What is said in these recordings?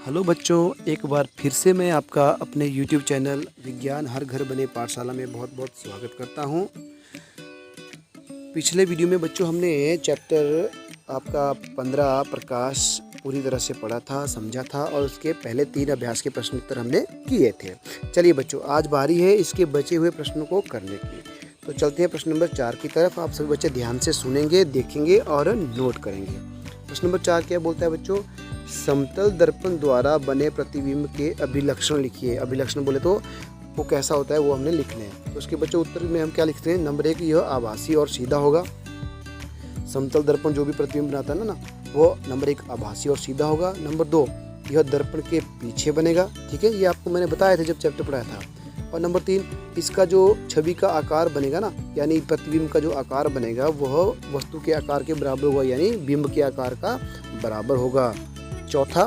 Hello बच्चों, एक बार फिर से मैं आपका अपने YouTube चैनल विज्ञान हर घर बने पाठशाला में बहुत बहुत स्वागत करता हूं। पिछले वीडियो में बच्चों हमने चैप्टर आपका 15 प्रकाश पूरी तरह से पढ़ा था, समझा था और उसके पहले 3 अभ्यास के प्रश्न उत्तर हमने किए थे। चलिए बच्चों, आज बारी है इसके बचे हुए प्रश्नों को करने की। तो चलते हैं प्रश्न नंबर 4 की तरफ। आप सभी बच्चे ध्यान से सुनेंगे, देखेंगे और नोट करेंगे। प्रश्न नंबर 4 क्या बोलता है बच्चों? समतल दर्पण द्वारा बने प्रतिबिंब के अभिलक्षण लिखिए। अभिलक्षण बोले तो वो कैसा होता है वो हमने लिखना है। तो उसके बच्चों उत्तर में हम क्या लिखते हैं? नंबर 1, यह आभासी और सीधा होगा। समतल दर्पण जो भी प्रतिबिंब बनाता है ना वो नंबर 1 आभासी और सीधा होगा। नंबर 2, यह दर्पण के पीछे बनेगा। ठीक है, ये आपको मैंने बताया था जब चैप्टर पढ़ाया था। और नंबर 3, इसका जो छवि का आकार बनेगा ना, यानी प्रतिबिंब का जो आकार बनेगा वह वस्तु के आकार के बराबर होगा, यानी बिंब के आकार का बराबर होगा। चौथा,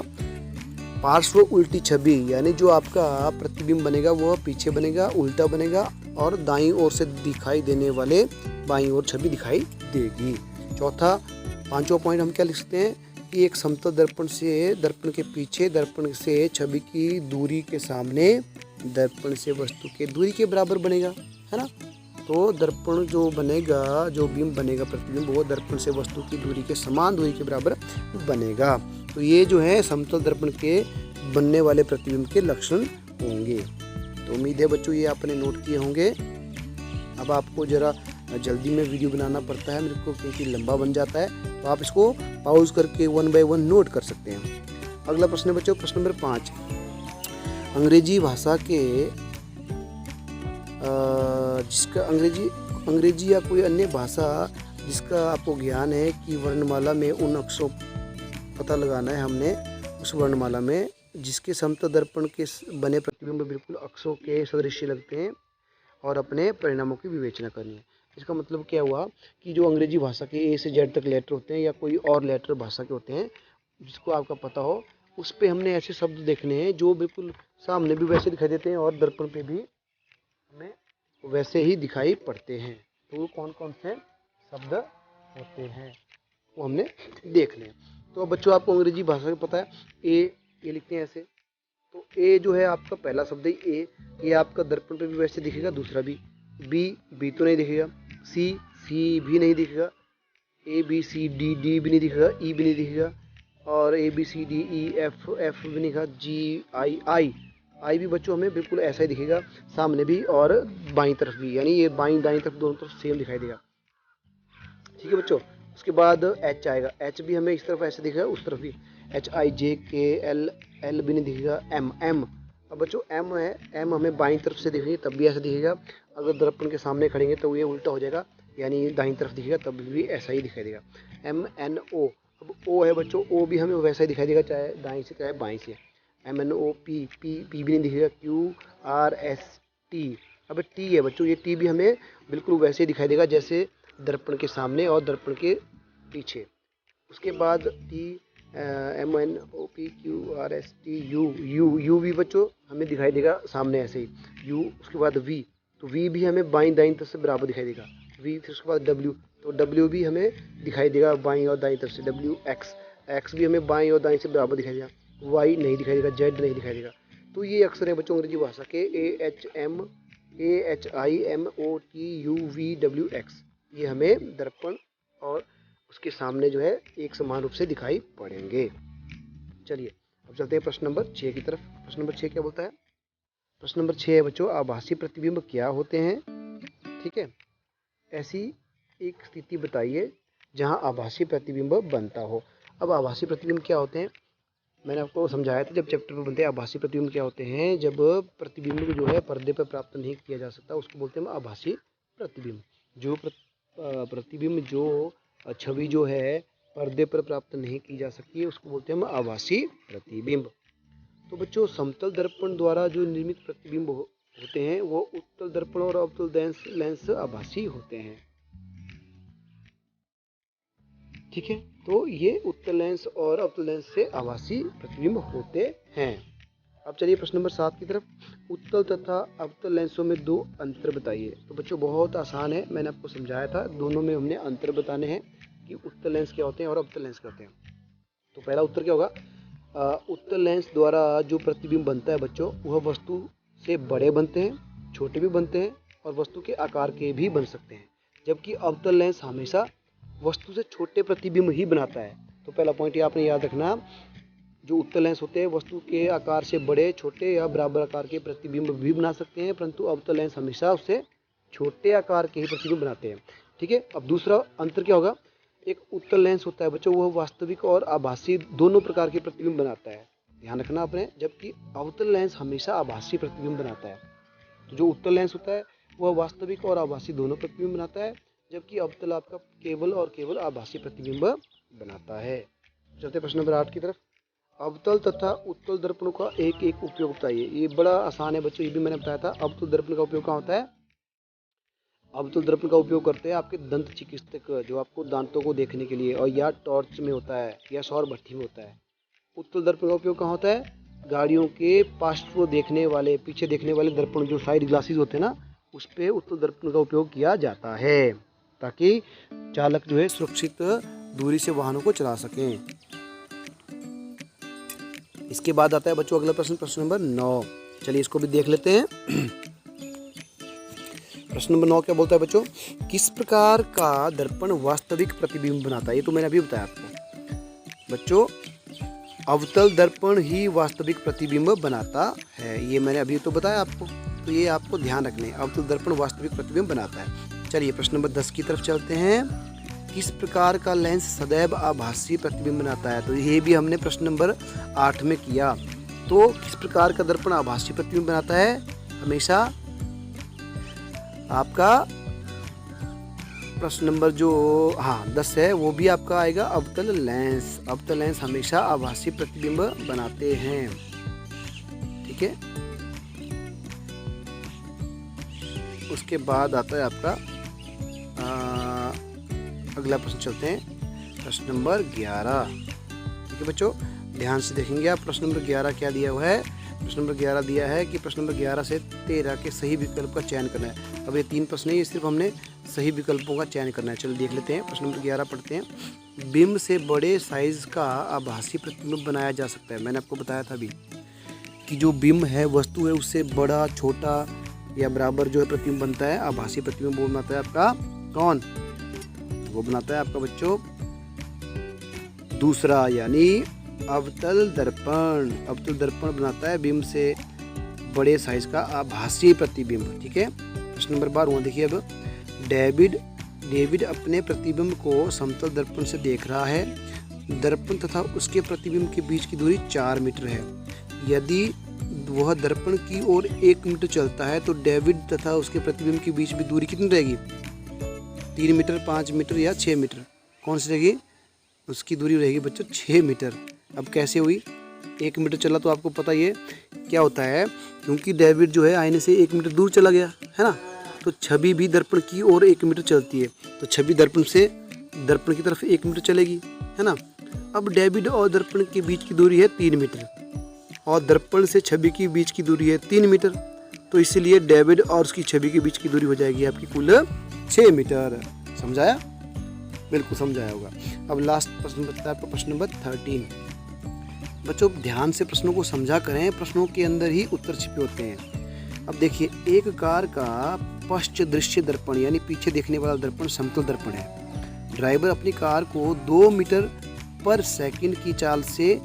पार्श्व उल्टी छवि, यानी जो आपका प्रतिबिंब बनेगा वह पीछे बनेगा, उल्टा बनेगा और दाईं ओर से दिखाई देने वाले बाईं ओर छवि दिखाई देगी। चौथा, पांचवा पॉइंट हम क्या लिख सकते हैं कि एक समतल दर्पण से दर्पण के पीछे, दर्पण से छवि की दूरी के सामने, दर्पण से वस्तु के दूरी के बराबर बनेगा, है ना। तो दर्पण जो बनेगा, जो बिंब बनेगा प्रतिबिंब, वो दर्पण से वस्तु की दूरी के समान दूरी के बराबर बनेगा। तो ये जो है समतल दर्पण के बनने वाले प्रतिबिंब के लक्षण होंगे। तो उम्मीद है बच्चों ये आपने नोट किए होंगे। अब आपको जरा जल्दी में वीडियो बनाना पड़ता है मेरे को, क्योंकि लंबा बन जाता है, तो आप इसको पॉज करके 1 बाय 1 नोट कर सकते हैं। अगला प्रश्न है बच्चों, प्रश्न नंबर 5। अंग्रेजी भाषा के जिसका अंग्रेजी या कोई अन्य भाषा जिसका आपको ज्ञान है कि वर्णमाला में उन अक्षरों पता लगाना है हमने, उस वर्णमाला में जिसके समतल दर्पण के बने प्रतिबिंब बिल्कुल अक्षरों के सदृश लगते हैं और अपने परिणामों की विवेचना करनी है। इसका मतलब क्या हुआ कि जो अंग्रेजी भाषा के ए से जेड तक लेटर होते हैं या कोई और लेटर भाषा के होते हैं जिसको आपका पता हो, उस पे हमने ऐसे शब्द देखने हैं जो बिल्कुल सामने भी वैसे दिखाई देते हैं और दर्पण पे भी हमें वैसे ही दिखाई पड़ते हैं। तो वो कौन कौन से शब्द होते हैं वो हमने देख लें। तो बच्चों आपको अंग्रेजी भाषा में पता है, ए लिखते हैं ऐसे। तो ए जो है आपका पहला शब्द है ए, ये आपका दर्पण पे भी वैसे दिखेगा। दूसरा बी तो नहीं दिखेगा। सी भी नहीं दिखेगा। ए बी सी डी भी नहीं दिखेगा। ई भी नहीं दिखेगा। और A B C D E F भी नहीं दिखेगा। जी आई भी बच्चों हमें बिल्कुल ऐसा ही दिखेगा, सामने भी और बाईं तरफ भी, यानी ये बाईं दाईं तरफ दोनों तरफ सेम दिखाई देगा। ठीक है बच्चों। उसके बाद एच आएगा। एच भी हमें इस तरफ ऐसे दिखेगा, उस तरफ भी HIJKL भी नहीं दिखेगा। एम अब बच्चों एम है, एम हमें बाईं तरफ से दिखेगी तब भी ऐसा दिखेगा। अगर दर्पण के सामने खड़ेंगे तो ये उल्टा हो जाएगा, यानी दाईं तरफ दिखेगा तब भी ऐसा ही दिखाई देगा। MNO, अब ओ है बच्चों, ओ भी हमें वैसा ही दिखाई देगा, चाहे दाईं से चाहे बाईं से। MNO, पी भी नहीं दिखेगा। QRST, अब टी है बच्चों, ये टी भी हमें बिल्कुल वैसे ही दिखाई देगा जैसे दर्पण के सामने और दर्पण के पीछे। उसके बाद MNOPQRST यू भी बच्चों हमें दिखाई देगा सामने ऐसे ही यू। उसके बाद वी, तो वी भी हमें बाईं दाईं तरफ से बराबर दिखाई देगा वी। फिर उसके बाद डब्ल्यू, तो डब्ल्यू भी हमें दिखाई देगा बाईं और दाईं तरफ से WX, एक्स भी हमें बाईं और दाईं से बराबर दिखाई देगा। वाई नहीं दिखाई देगा, जेड नहीं दिखाई देगा। तो ये अक्षर है बच्चों अंग्रेजी भाषा के AHIMOTUVWX, ये हमें दर्पण और उसके सामने जो है एक समान रूप से दिखाई पड़ेंगे। चलिए अब चलते हैं प्रश्न नंबर 6 की तरफ। प्रश्न नंबर 6 क्या बोलता है? प्रश्न नंबर 6 है बच्चों, आभासी प्रतिबिंब क्या होते हैं? ठीक है, ऐसी एक स्थिति बताइए जहां आभासी प्रतिबिंब बनता हो। अब आभासी प्रतिबिंब क्या होते हैं मैंने आपको समझाया था जब चैप्टर में बनते हैं। आभासी प्रतिबिंब क्या होते हैं? जब प्रतिबिंब जो है पर्दे पर प्राप्त नहीं किया जा सकता उसको बोलते हैं आभासी प्रतिबिंब। जो प्रतिबिंब जो छवि जो है पर्दे पर प्राप्त नहीं की जा सकती है उसको बोलते हैं हम आभासी प्रतिबिंब। तो बच्चों समतल दर्पण द्वारा जो निर्मित प्रतिबिंब होते हैं वो उत्तल दर्पण और अवतल लेंस आभासी होते हैं। ठीक है, तो ये उत्तल लेंस और अवतल लेंस से आभासी प्रतिबिंब होते हैं। अब चलिए प्रश्न नंबर 7 की तरफ। उत्तल तथा अवतल लेंसों में 2 अंतर बताइए। तो बच्चों बहुत आसान है, मैंने आपको समझाया था, दोनों में हमने अंतर बताने हैं कि उत्तल लेंस क्या होते हैं और अवतल लेंस क्या होते हैं। तो पहला उत्तर क्या होगा? उत्तल लेंस द्वारा जो प्रतिबिंब बनता है बच्चों, वह वस्तु से बड़े बनते हैं, छोटे भी बनते हैं और वस्तु के आकार के भी बन सकते हैं, जबकि अवतल लेंस हमेशा वस्तु से छोटे प्रतिबिंब ही बनाता है। तो पहला पॉइंट ये आपने याद रखना, जो उत्तल लेंस होते हैं वस्तु के आकार से बड़े, छोटे या बराबर आकार के प्रतिबिंब भी बना सकते हैं, परंतु अवतल लेंस हमेशा उससे छोटे आकार के ही प्रतिबिंब बनाते हैं। ठीक है। अब दूसरा अंतर क्या होगा, एक उत्तल लेंस होता है बच्चों, वह वास्तविक और आभासी दोनों प्रकार के प्रतिबिंब बनाता है, ध्यान रखना आपने, जबकि अवतल लेंस हमेशा आभासी प्रतिबिंब बनाता है। तो जो उत्तल लेंस होता है वह वास्तविक और आभासी दोनों प्रतिबिंब बनाता है, जबकि अवतल आपका केवल और केवल आभासी प्रतिबिंब बनाता है। चलते प्रश्न नंबर 8 की तरफ। अवतल तथा उत्तल दर्पणों का एक एक उपयोग बताइए। ये बड़ा आसान है बच्चों, ये भी मैंने बताया था। अवतल दर्पण का उपयोग कहाँ होता है, अवतल दर्पण का उपयोग करते हैं आपके दंत चिकित्सक, जो आपको दांतों को देखने के लिए, और या टॉर्च में होता है या सौर भट्ठी में होता है। उत्तल दर्पण का उपयोग कहाँ होता है, गाड़ियों के पार्श्व देखने वाले, पीछे देखने वाले दर्पण, जो साइड ग्लासेस होते हैं ना, उस पे उत्तल दर्पण का उपयोग किया जाता है, ताकि चालक जो है सुरक्षित दूरी से वाहनों को चला सकें। इसके बाद आता है बच्चों अगला प्रश्न, प्रश्न नंबर 9। चलिए इसको भी देख लेते हैं। प्रश्न नंबर 9 क्या बोलता है बच्चों, किस प्रकार का दर्पण वास्तविक प्रतिबिंब बनाता है। ये तो मैंने अभी बताया आपको बच्चों, अवतल दर्पण ही वास्तविक प्रतिबिंब बनाता है, ये मैंने अभी तो बताया आपको, तो ये आपको ध्यान रखने, अवतल दर्पण वास्तविक प्रतिबिंब बनाता है। चलिए प्रश्न नंबर 10 की तरफ चलते हैं। किस प्रकार का लेंस सदैव आभासी प्रतिबिंब बनाता है। तो ये भी हमने प्रश्न नंबर 8 में किया। तो किस प्रकार का दर्पण आभासी प्रतिबिंब बनाता है, हमेशा आपका प्रश्न नंबर जो 10 है वो भी आपका आएगा अवतल लेंस। अवतल लेंस हमेशा आभासी प्रतिबिंब बनाते हैं। ठीक है। उसके बाद आता है आपका अगला प्रश्न, चलते हैं प्रश्न नंबर 11। ठीक है बच्चों, ध्यान से देखेंगे आप। प्रश्न नंबर 11 क्या दिया हुआ है, प्रश्न नंबर 11 दिया है कि प्रश्न नंबर 11 से 13 के सही विकल्प का चयन करना है। अब ये 3 प्रश्न है, ये सिर्फ हमने सही विकल्पों का चयन करना है। चलो देख लेते हैं। प्रश्न नंबर 11 पढ़ते हैं। बिंब से बड़े साइज का आभासी प्रतिबिंब बनाया जा सकता है। मैंने आपको बताया था अभी कि जो बिंब है, वस्तु है, उससे बड़ा, छोटा या बराबर जो है प्रतिबिंब बनता है, आभासी प्रतिबिंब वो बनाता है आपका कौन, वो बनाता है आपका बच्चों दूसरा, यानी अवतल दर्पण। अवतल दर्पण बनाता है बिंब से बड़े साइज का आभासी प्रतिबिंब। ठीक है। प्रश्न नंबर 12 देखिए। अब डेविड अपने प्रतिबिंब को समतल दर्पण से देख रहा है। दर्पण तथा उसके प्रतिबिंब के बीच की दूरी 4 मीटर है। यदि वह दर्पण की ओर 1 मीटर चलता है तो डेविड तथा उसके प्रतिबिंब के बीच भी दूरी कितनी रहेगी, 3 मीटर, 5 मीटर या 6 मीटर, कौन सी रहेगी, उसकी दूरी रहेगी बच्चों 6 मीटर। अब कैसे हुई, 1 मीटर चला तो आपको पता ही है क्या होता है, क्योंकि डेविड जो है आईने से 1 मीटर दूर चला गया है ना, तो छवि भी दर्पण की ओर 1 मीटर चलती है, तो छवि दर्पण से दर्पण की तरफ 1 मीटर चलेगी, है ना। अब डेविड और दर्पण के बीच की दूरी है 3 मीटर और दर्पण से छवि की बीच की दूरी है 3 मीटर, तो इसीलिए डेविड और उसकी छवि के बीच की दूरी हो जाएगी आपकी कुल 6 मीटर। समझाया, बिल्कुल समझाया होगा। अब लास्ट प्रश्न बचता है आपका प्रश्न नंबर 13। बच्चों ध्यान से प्रश्नों को समझा करें, प्रश्नों के अंदर ही उत्तर छिपे होते हैं। अब देखिए, एक कार का पश्च दृश्य दर्पण यानी पीछे देखने वाला दर्पण समतल दर्पण है। ड्राइवर अपनी कार को 2 मीटर पर सेकंड की चाल से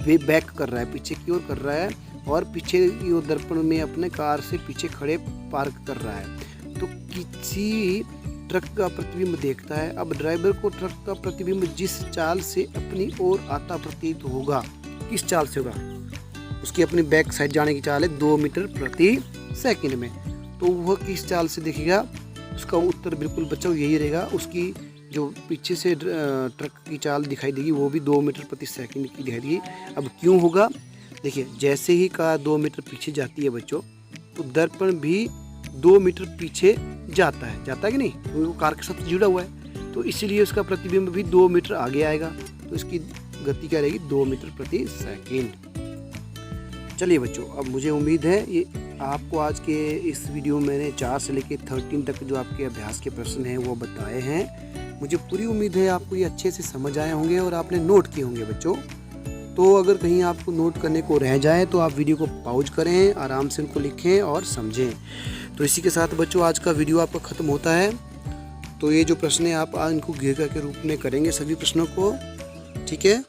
बैक कर रहा है, पीछे की ओर कर रहा है, और पीछे की ओर दर्पण में अपने कार से पीछे खड़े पार्क कर रहा है। तो किसी ट्रक का प्रतिबिंब देखता है। अब ड्राइवर को ट्रक का प्रतिबिंब जिस चाल से अपनी ओर आता प्रतीत होगा, किस चाल से होगा, उसकी अपनी बैक साइड जाने की चाल है 2 मीटर प्रति सेकंड में, तो वह किस चाल से देखेगा, उसका उत्तर बिल्कुल बच्चों यही रहेगा। उसकी जो पीछे से ट्रक की चाल दिखाई देगी वो भी 2 मीटर प्रति सेकंड की दिखाई देगी। अब क्यों होगा, देखिए जैसे ही कार 2 मीटर पीछे जाती है बच्चों, तो दर्पण भी 2 मीटर पीछे जाता है कि नहीं, वो कार के साथ जुड़ा हुआ है, तो इसीलिए उसका प्रतिबिंब भी 2 मीटर आगे आएगा, तो इसकी गति क्या रहेगी, 2 मीटर प्रति सेकंड। चलिए बच्चों, अब मुझे उम्मीद है ये आपको आज के इस वीडियो में मैंने 4 से लेकर 13 तक जो आपके अभ्यास के प्रश्न हैं वो बताए हैं। मुझे पूरी उम्मीद है आपको ये अच्छे से समझ आए होंगे और आपने नोट किए होंगे बच्चों। तो अगर कहीं आपको नोट करने को रह जाए तो आप वीडियो को पॉज करें, आराम से उनको लिखें और समझें। तो इसी के साथ बच्चों आज का वीडियो आपका ख़त्म होता है। तो ये जो प्रश्न है आप इनको गृहिका के रूप में करेंगे सभी प्रश्नों को, ठीक है।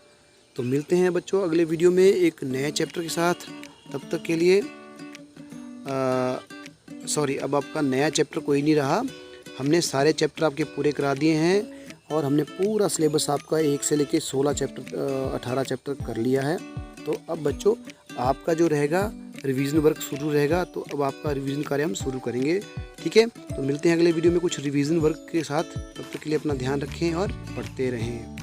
तो मिलते हैं बच्चों अगले वीडियो में एक नए चैप्टर के साथ। तब तक के लिए अब आपका नया चैप्टर कोई नहीं रहा, हमने सारे चैप्टर आपके पूरे करा दिए हैं और हमने पूरा सिलेबस आपका 1 से लेके 16 चैप्टर 18 चैप्टर कर लिया है। तो अब बच्चों आपका जो रहेगा रिवीजन वर्क शुरू रहेगा, तो अब आपका रिवीजन कार्य हम शुरू करेंगे, ठीक है। तो मिलते हैं अगले वीडियो में कुछ रिवीजन वर्क के साथ। तब तक के लिए अपना ध्यान रखें और पढ़ते रहें।